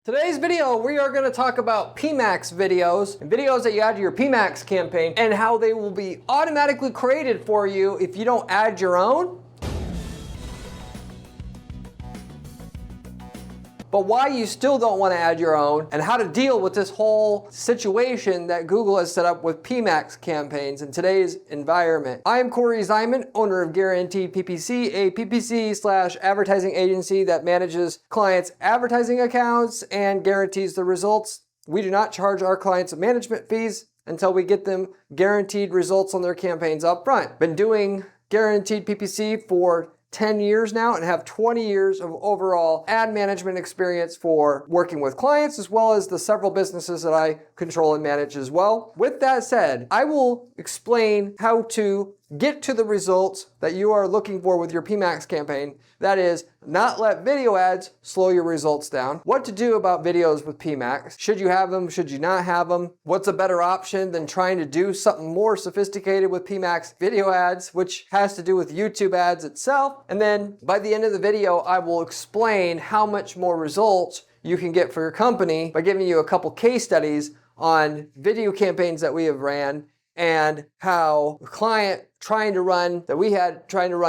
Today's video, we are going to talk about PMAX videos and videos that you add to your PMAX campaign and how they will be automatically created for you if you don't add your own. But why you still don't want to add your own and how to deal with this whole situation that Google has set up with PMAX campaigns in today's environment. I am Corey Ziman, owner of Guaranteed PPC, a PPC/advertising agency that manages clients' advertising accounts and guarantees the results. We do not charge our clients management fees until we get them guaranteed results on their campaigns up front. Been doing Guaranteed PPC for 10 years now and have 20 years of overall ad management experience for working with clients as well as the several businesses that I control and manage as well. With that said, I will explain how to get to the results that you are looking for with your PMAX campaign. That is, not let video ads slow your results down. What to do about videos with PMAX. Should you have them? Should you not have them? What's a better option than trying to do something more sophisticated with PMAX video ads, which has to do with YouTube ads itself. And then by the end of the video, I will explain how much more results you can get for your company by giving you a couple case studies on video campaigns that we have ran and how a client trying to run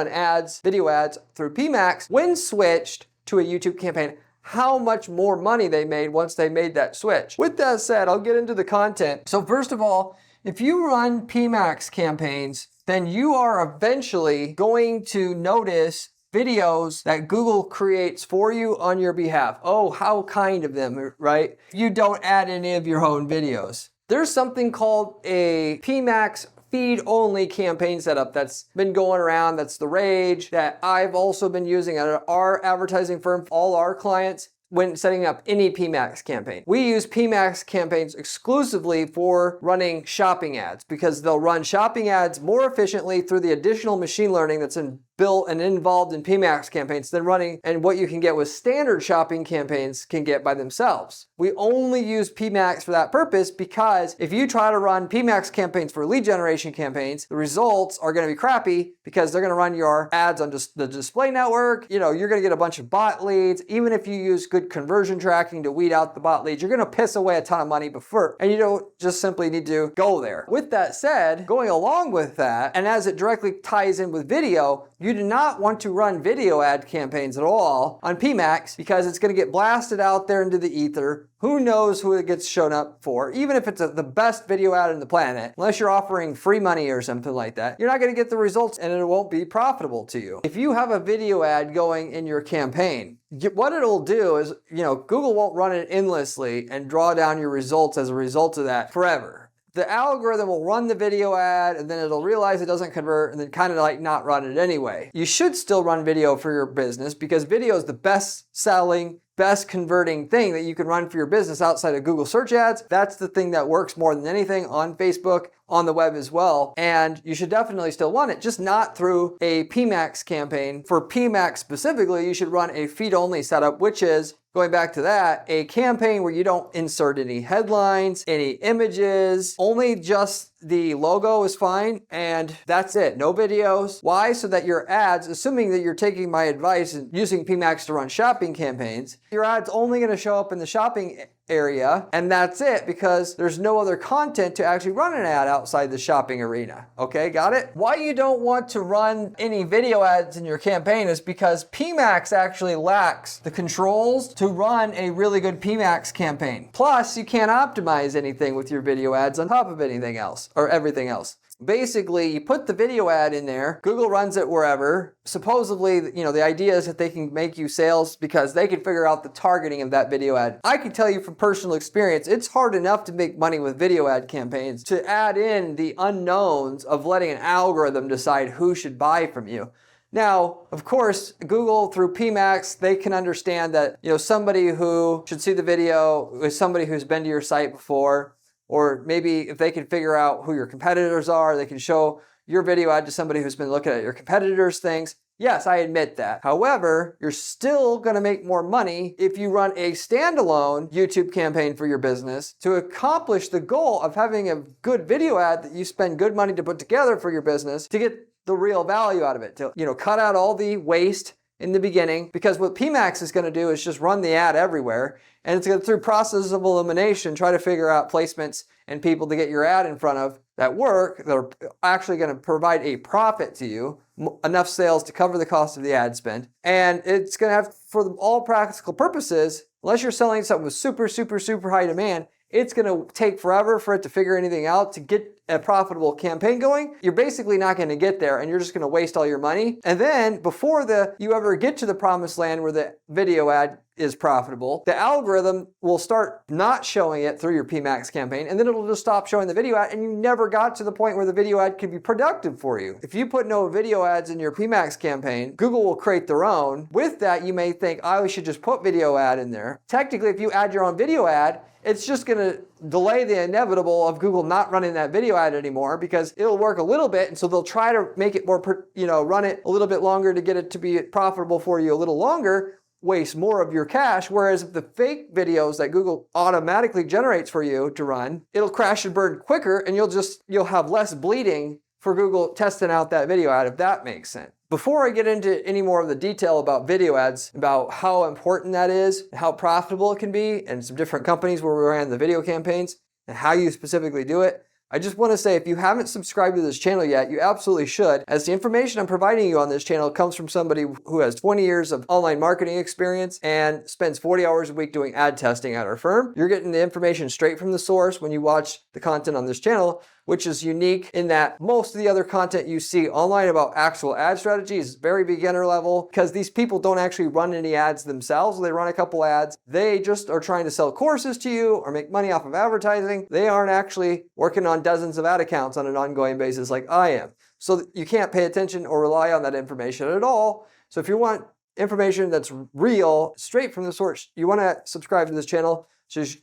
ads, video ads through PMAX, when switched to a YouTube campaign, how much more money they made once they made that switch. With that said, I'll get into the content. So first of all, if you run PMAX campaigns, then you are eventually going to notice videos that Google creates for you on your behalf. Oh, how kind of them, right? You don't add any of your own videos. There's something called a PMAX feed-only campaign setup that's been going around, that's the rage, that I've also been using at our advertising firm, all our clients, when setting up any PMAX campaign. We use PMAX campaigns exclusively for running shopping ads because they'll run shopping ads more efficiently through the additional machine learning that's built and involved in PMAX campaigns than running and what you can get with standard shopping campaigns can get by themselves. We only use PMAX for that purpose because if you try to run PMAX campaigns for lead generation campaigns, the results are going to be crappy because they're going to run your ads on the display network. You're going to get a bunch of bot leads. Even if you use good conversion tracking to weed out the bot leads, you're going to piss away a ton of money before, and you don't just simply need to go there. With that said, going along with that, and as it directly ties in with video, you do not want to run video ad campaigns at all on PMAX because it's going to get blasted out there into the ether. Who knows who it gets shown up for? Even if it's the best video ad on the planet, unless you're offering free money or something like that, you're not going to get the results and it won't be profitable to you. If you have a video ad going in your campaign, what it'll do is, Google won't run it endlessly and draw down your results as a result of that forever. The algorithm will run the video ad and then it'll realize it doesn't convert and then kind of like not run it anyway. You should still run video for your business because video is the best selling, best converting thing that you can run for your business outside of Google search ads. That's the thing that works more than anything on Facebook, on the web as well. And you should definitely still run it, just not through a PMAX campaign. For PMAX specifically, you should run a feed-only setup, which is, going back to that, a campaign where you don't insert any headlines, any images, only just the logo is fine, and that's it. No videos. Why? So that your ads, assuming that you're taking my advice and using PMAX to run shopping campaigns, your ad's only going to show up in the shopping area, and that's it because there's no other content to actually run an ad outside the shopping arena. Okay, got it? Why you don't want to run any video ads in your campaign is because PMAX actually lacks the controls to run a really good PMAX campaign. Plus, you can't optimize anything with your video ads on top of anything else or everything else. Basically, you put the video ad in there, Google runs it wherever. Supposedly, the idea is that they can make you sales because they can figure out the targeting of that video ad. I can tell you from personal experience, it's hard enough to make money with video ad campaigns to add in the unknowns of letting an algorithm decide who should buy from you. Now, of course, Google through PMAX, they can understand that, somebody who should see the video is somebody who's been to your site before. Or maybe if they can figure out who your competitors are, they can show your video ad to somebody who's been looking at your competitors' things. Yes, I admit that. However, you're still going to make more money if you run a standalone YouTube campaign for your business to accomplish the goal of having a good video ad that you spend good money to put together for your business to get the real value out of it, to cut out all the waste in the beginning, because what PMAX is going to do is just run the ad everywhere, and it's going to, through process of elimination, try to figure out placements and people to get your ad in front of that work, that are actually going to provide a profit to you, enough sales to cover the cost of the ad spend. And it's going to have, for all practical purposes, unless you're selling something with super, super, super high demand, it's going to take forever for it to figure anything out to get a profitable campaign going. You're basically not going to get there, and you're just going to waste all your money. And then before you ever get to the promised land where the video ad is profitable, the algorithm will start not showing it through your PMAX campaign, and then it'll just stop showing the video ad, and you never got to the point where the video ad could be productive for you. If you put no video ads in your PMAX campaign, Google will create their own. With that, you may think, we should just put video ad in there. Technically, if you add your own video ad, it's just going to delay the inevitable of Google not running that video ad anymore, because it'll work a little bit, and so they'll try to make it more, run it a little bit longer to get it to be profitable for you a little longer, waste more of your cash. Whereas if the fake videos that Google automatically generates for you to run, it'll crash and burn quicker, and you'll have less bleeding for Google testing out that video ad, if that makes sense. Before I get into any more of the detail about video ads, about how important that is, and how profitable it can be, and some different companies where we ran the video campaigns, and how you specifically do it, I just want to say, if you haven't subscribed to this channel yet, you absolutely should, as the information I'm providing you on this channel comes from somebody who has 20 years of online marketing experience and spends 40 hours a week doing ad testing at our firm. You're getting the information straight from the source when you watch the content on this channel, which is unique in that most of the other content you see online about actual ad strategy is very beginner level, because these people don't actually run any ads themselves. They run a couple ads. They just are trying to sell courses to you or make money off of advertising. They aren't actually working on dozens of ad accounts on an ongoing basis like I am. So you can't pay attention or rely on that information at all. So if you want information that's real, straight from the source, you want to subscribe to this channel.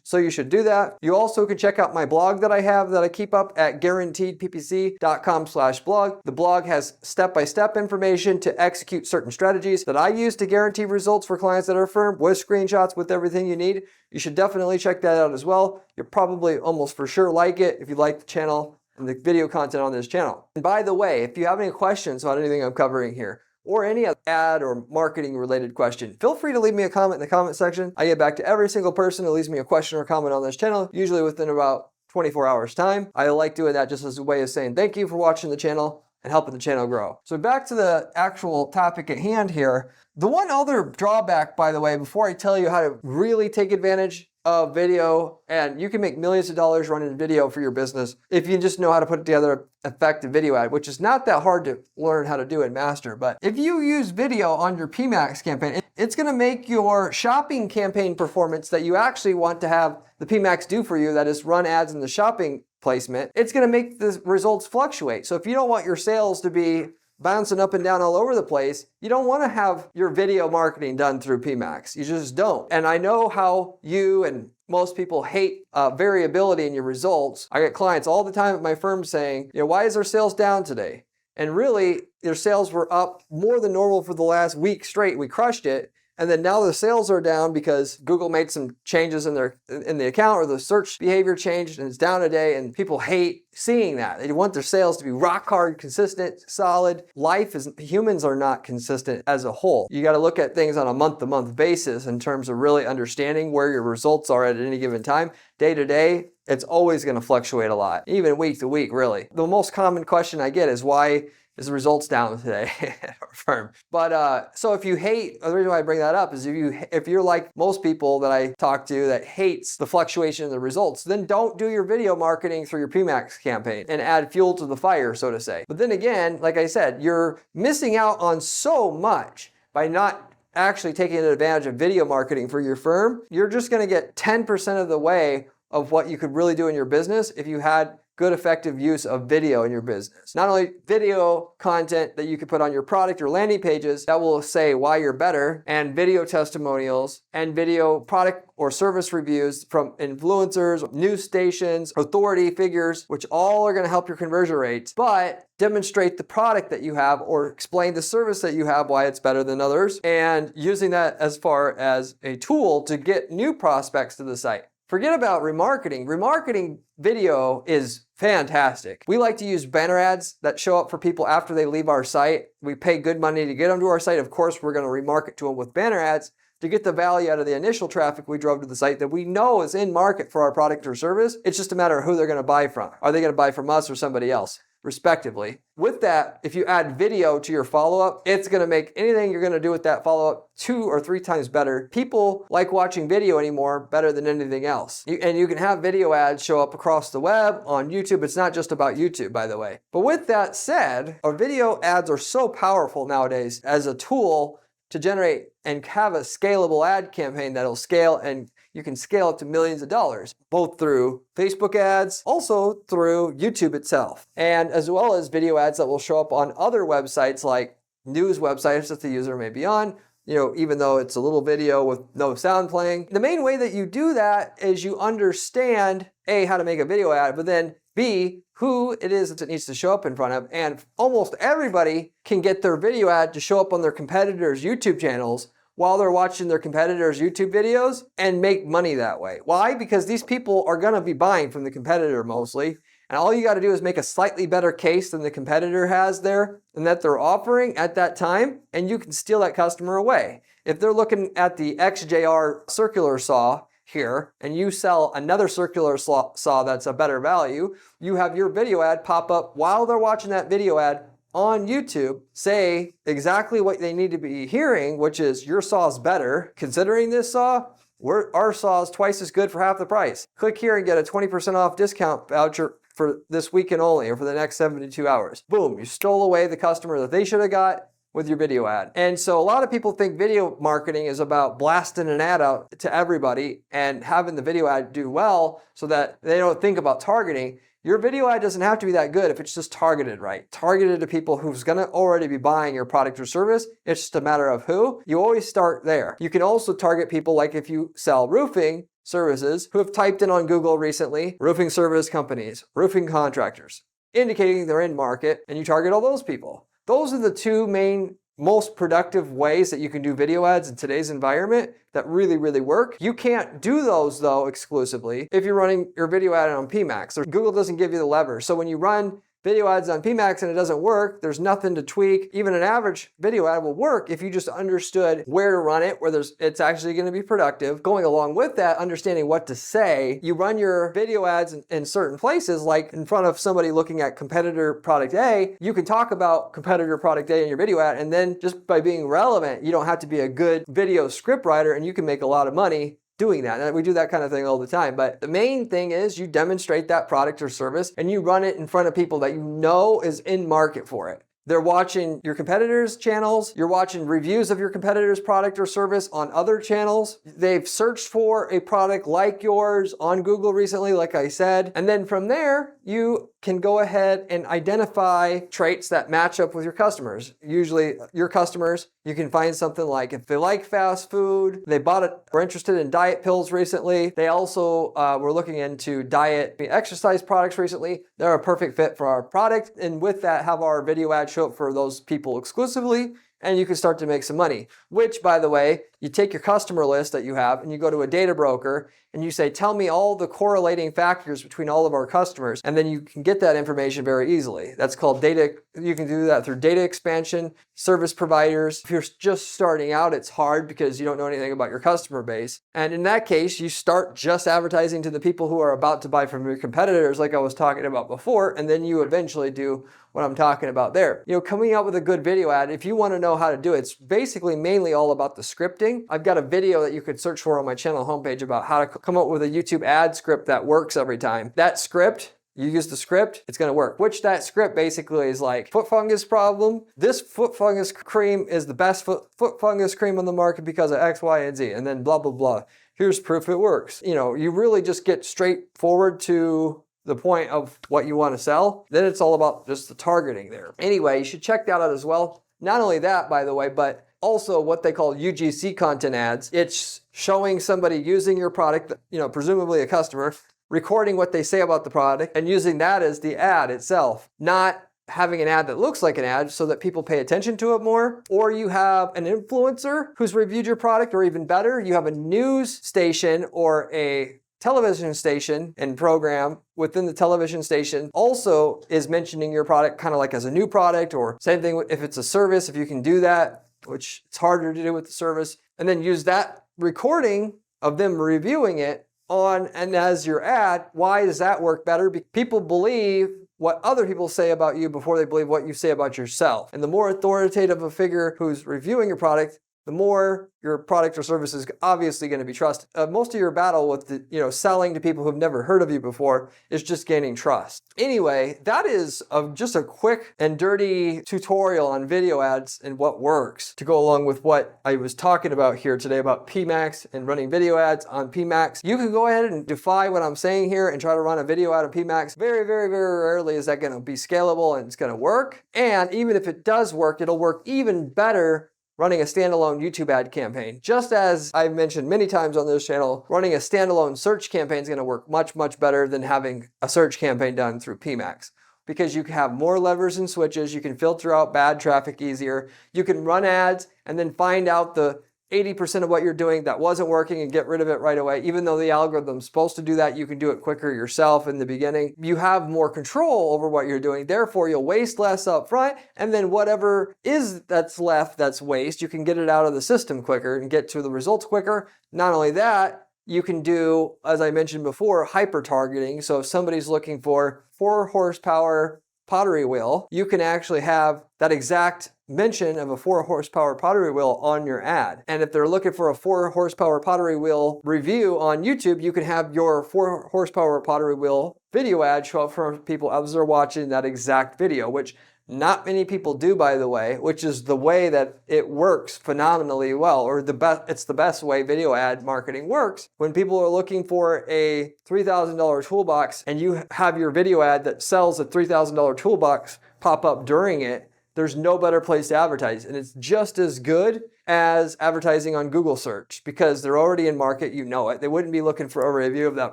So you should do that. You also can check out my blog that I keep up at guaranteedppc.com/blog. The blog has step-by-step information to execute certain strategies that I use to guarantee results for clients at our firm, with screenshots, with everything you need. You should definitely check that out as well. You'll probably almost for sure like it if you like the channel and the video content on this channel. And by the way, if you have any questions about anything I'm covering here, or any ad or marketing related question, feel free to leave me a comment in the comment section. I get back to every single person who leaves me a question or comment on this channel, usually within about 24 hours time. I like doing that just as a way of saying thank you for watching the channel and helping the channel grow. So back to the actual topic at hand here. The one other drawback, by the way, before I tell you how to really take advantage of video, and you can make millions of dollars running video for your business if you just know how to put together an effective video ad, which is not that hard to learn how to do and master. But if you use video on your PMAX campaign, it's going to make your shopping campaign performance that you actually want to have the PMAX do for you, that is run ads in the shopping placement, it's going to make the results fluctuate. So if you don't want your sales to be bouncing up and down all over the place, you don't want to have your video marketing done through PMAX. You just don't. And I know how you and most people hate variability in your results. I get clients all the time at my firm saying, why is our sales down today? And really, their sales were up more than normal for the last week straight. We crushed it. And then now the sales are down because Google made some changes in the account, or the search behavior changed and it's down a day, and people hate seeing that. They want their sales to be rock hard, consistent, solid. Humans are not consistent as a whole. You got to look at things on a month-to-month basis in terms of really understanding where your results are at any given time. Day to day, it's always going to fluctuate a lot, even week to week, really. The most common question I get is, why is the results down today at our firm? But so if you hate, the reason why I bring that up is if you're like most people that I talk to that hates the fluctuation in the results, then don't do your video marketing through your PMAX campaign and add fuel to the fire, so to say. But then again, like I said, you're missing out on so much by not actually taking advantage of video marketing for your firm. You're just going to get 10% of the way of what you could really do in your business if you had good, effective use of video in your business. Not only video content that you could put on your product or landing pages that will say why you're better, and video testimonials and video product or service reviews from influencers, news stations, authority figures, which all are going to help your conversion rates, but demonstrate the product that you have or explain the service that you have, why it's better than others, and using that as far as a tool to get new prospects to the site. Forget about remarketing. Remarketing video is fantastic. We like to use banner ads that show up for people after they leave our site. We pay good money to get them to our site. Of course, we're going to remarket to them with banner ads to get the value out of the initial traffic we drove to the site that we know is in market for our product or service. It's just a matter of who they're going to buy from. Are they going to buy from us or somebody else, respectively? With that, if you add video to your follow-up, it's going to make anything you're going to do with that follow-up 2 or 3 times better. People like watching video anymore better than anything else. And you can have video ads show up across the web, on YouTube. It's not just about YouTube, by the way. But with that said, our video ads are so powerful nowadays as a tool to generate and have a scalable ad campaign that'll scale, and you can scale up to millions of dollars, both through Facebook ads, also through YouTube itself, and as well as video ads that will show up on other websites like news websites that the user may be on, even though it's a little video with no sound playing. The main way that you do that is you understand A, how to make a video ad, but then B, who it is that it needs to show up in front of, and almost everybody can get their video ad to show up on their competitors' YouTube channels while they're watching their competitors' YouTube videos and make money that way. Why? Because these people are gonna be buying from the competitor mostly, and all you gotta do is make a slightly better case than the competitor has there and that they're offering at that time, and you can steal that customer away. If they're looking at the XJR circular saw here, and you sell another circular saw that's a better value, you have your video ad pop up while they're watching that video ad on YouTube, say exactly what they need to be hearing, which is your saw's better. Considering this saw, our saw is twice as good for half the price. Click here and get a 20% off discount voucher for this weekend only, or for the next 72 hours. Boom, you stole away the customer that they should have got with your video ad. And so a lot of people think video marketing is about blasting an ad out to everybody and having the video ad do well so that they don't think about targeting. Your video ad doesn't have to be that good if it's just targeted right. Targeted to people who's gonna already be buying your product or service. It's just a matter of who. You always start there. You can also target people like if you sell roofing services who have typed in on Google recently, roofing service companies, roofing contractors, indicating they're in market, and you target all those people. Those are the 2 main most productive ways that you can do video ads in today's environment that really, really work. You can't do those though exclusively if you're running your video ad on PMAX, or Google doesn't give you the lever. So when you run video ads on PMAX and it doesn't work, there's nothing to tweak. Even an average video ad will work if you just understood where to run it, where it's actually going to be productive. Going along with that, understanding what to say, you run your video ads in certain places, like in front of somebody looking at competitor product A, you can talk about competitor product A in your video ad, and then just by being relevant, you don't have to be a good video script writer, and you can make a lot of money doing that. And we do that kind of thing all the time. But the main thing is you demonstrate that product or service and you run it in front of people that you know is in market for it. They're watching your competitors' channels. You're watching reviews of your competitors' product or service on other channels. They've searched for a product like yours on Google recently, like I said. And then from there, you can go ahead and identify traits that match up with your customers. Usually your customers, you can find something like if they like fast food, they were interested in diet pills recently. They also were looking into diet exercise products recently. They're a perfect fit for our product. And with that, have our video ad show up for those people exclusively. And you can start to make some money, which, by the way, you take your customer list that you have and you go to a data broker and you say, tell me all the correlating factors between all of our customers. And then you can get that information very easily. That's called data. You can do that through data expansion, service providers. If you're just starting out, it's hard because you don't know anything about your customer base. And in that case, you start just advertising to the people who are about to buy from your competitors, like I was talking about before. And then you eventually do what I'm talking about there. Coming out with a good video ad, if you want to know how to do it, it's basically mainly all about the scripting. I've got a video that you could search for on my channel homepage about how to come up with a YouTube ad script that works every time. That script, you use the script, it's going to work. Which that script basically is like, foot fungus problem. This foot fungus cream is the best foot fungus cream on the market because of X, Y, and Z. And then blah, blah, blah. Here's proof it works. You really just get straight forward to the point of what you want to sell. Then it's all about just the targeting there. Anyway, you should check that out as well. Not only that, by the way, but also what they call UGC Content Ads. It's showing somebody using your product, presumably a customer, recording what they say about the product and using that as the ad itself, not having an ad that looks like an ad so that people pay attention to it more. Or you have an influencer who's reviewed your product, or even better, you have a news station or a television station and program within the television station also is mentioning your product kind of like as a new product, or same thing if it's a service, if you can do that, which it's harder to do with the service, and then use that recording of them reviewing it on and as your ad. Why does that work better? People believe what other people say about you before they believe what you say about yourself. And the more authoritative a figure who's reviewing your product, the more your product or service is obviously going to be trusted. Most of your battle with selling to people who've never heard of you before is just gaining trust. Anyway, that is just a quick and dirty tutorial on video ads and what works to go along with what I was talking about here today about PMAX and running video ads on PMAX. You can go ahead and defy what I'm saying here and try to run a video ad on PMAX. Very, very, very rarely is that going to be scalable and it's going to work. And even if it does work, it'll work even better running a standalone YouTube ad campaign. Just as I've mentioned many times on this channel, running a standalone search campaign is going to work much, much better than having a search campaign done through PMAX, because you can have more levers and switches. You can filter out bad traffic easier. You can run ads and then find out the 80% of what you're doing that wasn't working and get rid of it right away. Even though the algorithm's supposed to do that, you can do it quicker yourself in the beginning. You have more control over what you're doing. Therefore, you'll waste less up front. And then whatever is that's left that's waste, you can get it out of the system quicker and get to the results quicker. Not only that, you can do, as I mentioned before, hyper targeting. So if somebody's looking for 4 horsepower pottery wheel, you can actually have that exact mention of a 4 horsepower pottery wheel on your ad. And if they're looking for a 4 horsepower pottery wheel review on YouTube, you can have your 4 horsepower pottery wheel video ad show up for people as they're watching that exact video, which not many people do, by the way, which is the way that it works phenomenally well, or it's the best way video ad marketing works. When people are looking for a $3,000 toolbox and you have your video ad that sells a $3,000 toolbox pop up during it, there's no better place to advertise. And it's just as good as advertising on Google search, because they're already in market, you know it. They wouldn't be looking for a review of that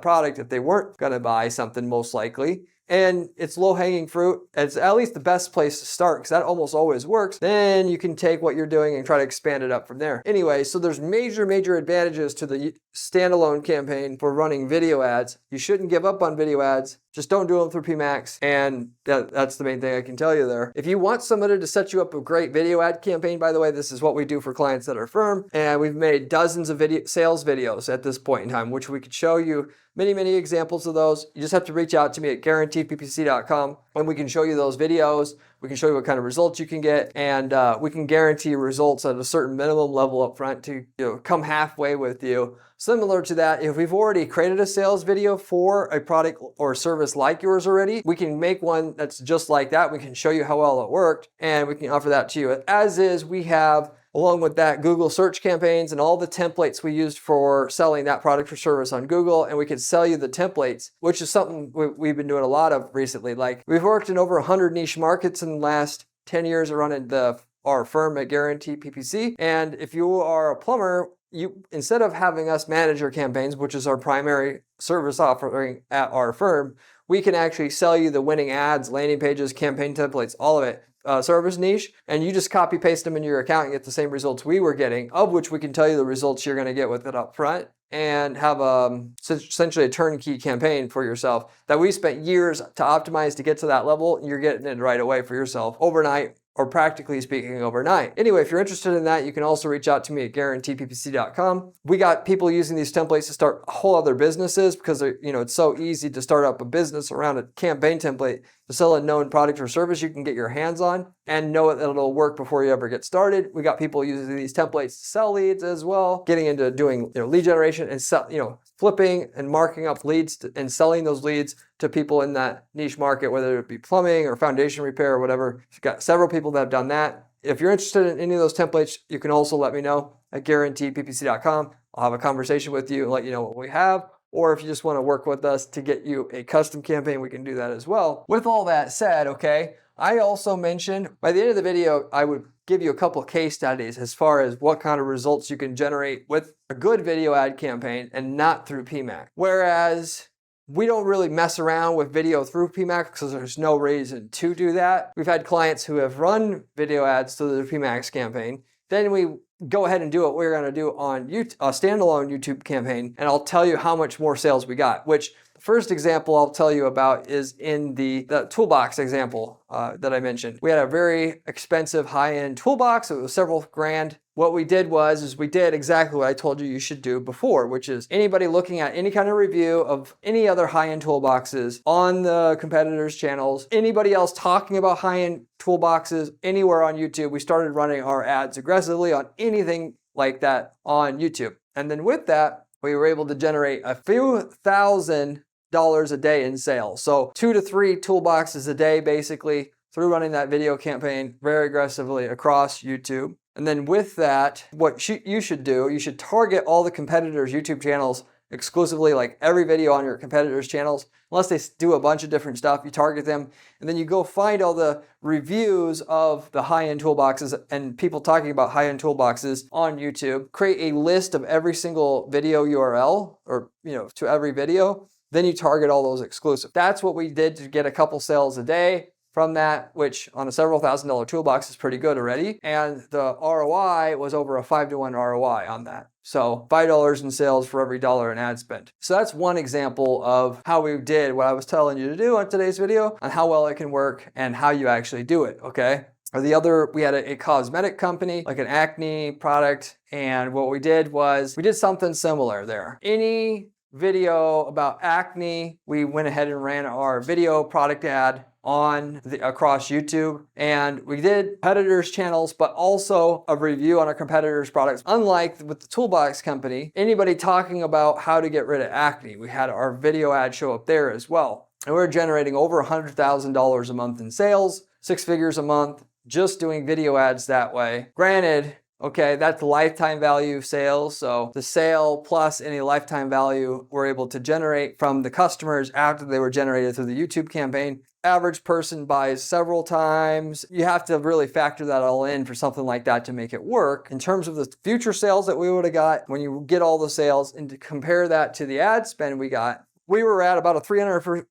product if they weren't gonna buy something, most likely. And it's low-hanging fruit. It's at least the best place to start, because that almost always works. Then you can take what you're doing and try to expand it up from there. Anyway, so there's major advantages to the standalone campaign for running video ads. You shouldn't give up on video ads. Just don't do them through PMAX, and that's the main thing I can tell you there. If you want somebody to set you up a great video ad campaign, by the way, this is what we do for clients that are firm, and we've made dozens of sales videos at this point in time, which we could show you many examples of those. You just have to reach out to me at guaranteedppc.com, and we can show you those videos. We can show you what kind of results you can get, and we can guarantee results at a certain minimum level up front to come halfway with you. Similar to that, if we've already created a sales video for a product or service like yours already, we can make one that's just like that. We can show you how well it worked, and we can offer that to you. As is, we have, along with that, Google search campaigns and all the templates we used for selling that product or service on Google, and we can sell you the templates, which is something we've been doing a lot of recently. Like, we've worked in over 100 niche markets in the last 10 years of running our firm at Guaranteed PPC. And if you are a plumber, instead of having us manage your campaigns, which is our primary service offering at our firm, we can actually sell you the winning ads, landing pages, campaign templates, all of it. Service niche, and you just copy paste them into your account and get the same results we were getting, of which we can tell you the results you're going to get with it up front, and have essentially a turnkey campaign for yourself that we spent years to optimize to get to that level. You're getting it right away for yourself overnight, or practically speaking overnight. Anyway, if you're interested in that, you can also reach out to me at guaranteedppc.com. We got people using these templates to start whole other businesses, because it's so easy to start up a business around a campaign template to sell a known product or service you can get your hands on and know that it'll work before you ever get started. We got people using these templates to sell leads as well, getting into doing lead generation and flipping and marking up leads and selling those leads to people in that niche market, whether it be plumbing or foundation repair or whatever. We've got several people that have done that. If you're interested in any of those templates, you can also let me know at guaranteedppc.com. I'll have a conversation with you and let you know what we have. Or if you just want to work with us to get you a custom campaign, we can do that as well. With all that said, okay, I also mentioned by the end of the video, I would give you a couple of case studies as far as what kind of results you can generate with a good video ad campaign and not through PMAX. Whereas we don't really mess around with video through PMAX because there's no reason to do that. We've had clients who have run video ads through their PMAX campaign. Then we go ahead and do what we're going to do on a standalone YouTube campaign, and I'll tell you how much more sales we got, which the first example I'll tell you about is in the toolbox example that I mentioned. We had a very expensive high-end toolbox. It was several grand. What we did was we did exactly what I told you should do before, which is anybody looking at any kind of review of any other high-end toolboxes on the competitors' channels, anybody else talking about high-end toolboxes anywhere on YouTube, we started running our ads aggressively on anything like that on YouTube. And then with that, we were able to generate a few $1,000s a day in sales. So 2 to 3 toolboxes a day, basically, through running that video campaign very aggressively across YouTube. And then with that, what you should do, you should target all the competitors' YouTube channels exclusively, like every video on your competitors' channels, unless they do a bunch of different stuff, you target them, and then you go find all the reviews of the high-end toolboxes and people talking about high-end toolboxes on YouTube, create a list of every single video URL, or to every video, then you target all those exclusive. That's what we did to get a couple sales a day from that, which on a several $1,000 toolbox is pretty good already. And the ROI was over a 5-to-1 ROI on that. So $5 in sales for every dollar in ad spend. So that's one example of how we did what I was telling you to do on today's video, and how well it can work and how you actually do it, okay? Or the other, we had a cosmetic company, like an acne product, and what we did was we did something similar there. Any video about acne, we went ahead and ran our video product ad across YouTube, and we did competitors' channels, but also a review on our competitors' products. Unlike with the toolbox company, anybody talking about how to get rid of acne, we had our video ad show up there as well. And we're generating over $100,000 a month in sales, 6 figures a month, just doing video ads that way. Granted, okay, that's lifetime value sales. So the sale plus any lifetime value we're able to generate from the customers after they were generated through the YouTube campaign. Average person buys several times. You have to really factor that all in for something like that to make it work. In terms of the future sales that we would have got, when you get all the sales and to compare that to the ad spend we got, we were at about a 350%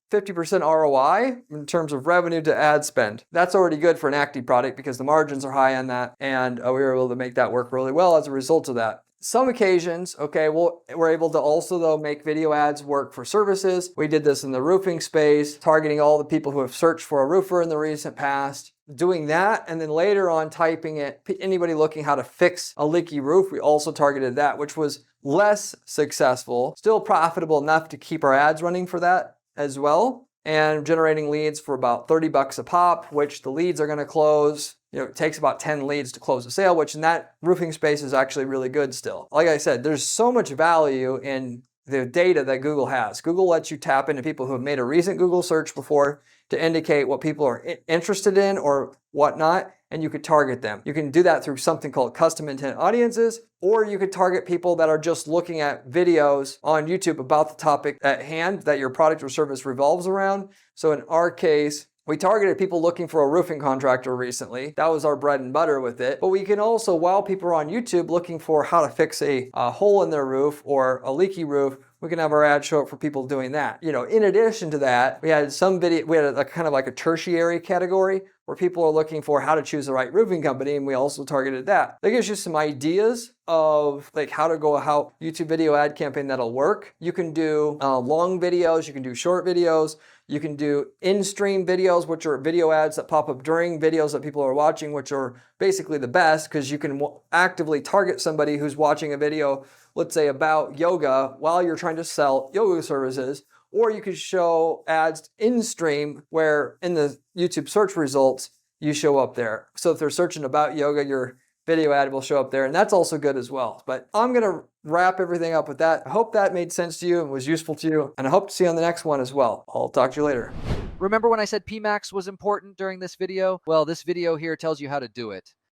ROI in terms of revenue to ad spend. That's already good for an acne product because the margins are high on that, and we were able to make that work really well as a result of that. Some occasions, okay, we're able to also though make video ads work for services. We did this in the roofing space, targeting all the people who have searched for a roofer in the recent past. Doing that, and then later on typing it, anybody looking how to fix a leaky roof, we also targeted that, which was less successful, still profitable enough to keep our ads running for that as well, and generating leads for about $30 a pop, which the leads are going to close. It takes about 10 leads to close a sale, which in that roofing space is actually really good still. Like I said, there's so much value in the data that Google has. Google lets you tap into people who have made a recent Google search before to indicate what people are interested in or whatnot, and you could target them. You can do that through something called custom intent audiences, or you could target people that are just looking at videos on YouTube about the topic at hand that your product or service revolves around. So in our case, we targeted people looking for a roofing contractor recently. That was our bread and butter with it. But we can also, while people are on YouTube looking for how to fix a hole in their roof or a leaky roof, we can have our ad show up for people doing that. In addition to that, we had a kind of like a tertiary category where people are looking for how to choose the right roofing company, and we also targeted that. That gives you some ideas of like how YouTube video ad campaign that'll work. You can do long videos, you can do short videos, you can do in-stream videos, which are video ads that pop up during videos that people are watching, which are basically the best because you can actively target somebody who's watching a video, let's say about yoga, while you're trying to sell yoga services. Or you could show ads in-stream where in the YouTube search results, you show up there. So if they're searching about yoga, your video ad will show up there, and that's also good as well. But I'm gonna wrap everything up with that. I hope that made sense to you and was useful to you, and I hope to see you on the next one as well. I'll talk to you later. Remember when I said PMAX was important during this video? Well, this video here tells you how to do it.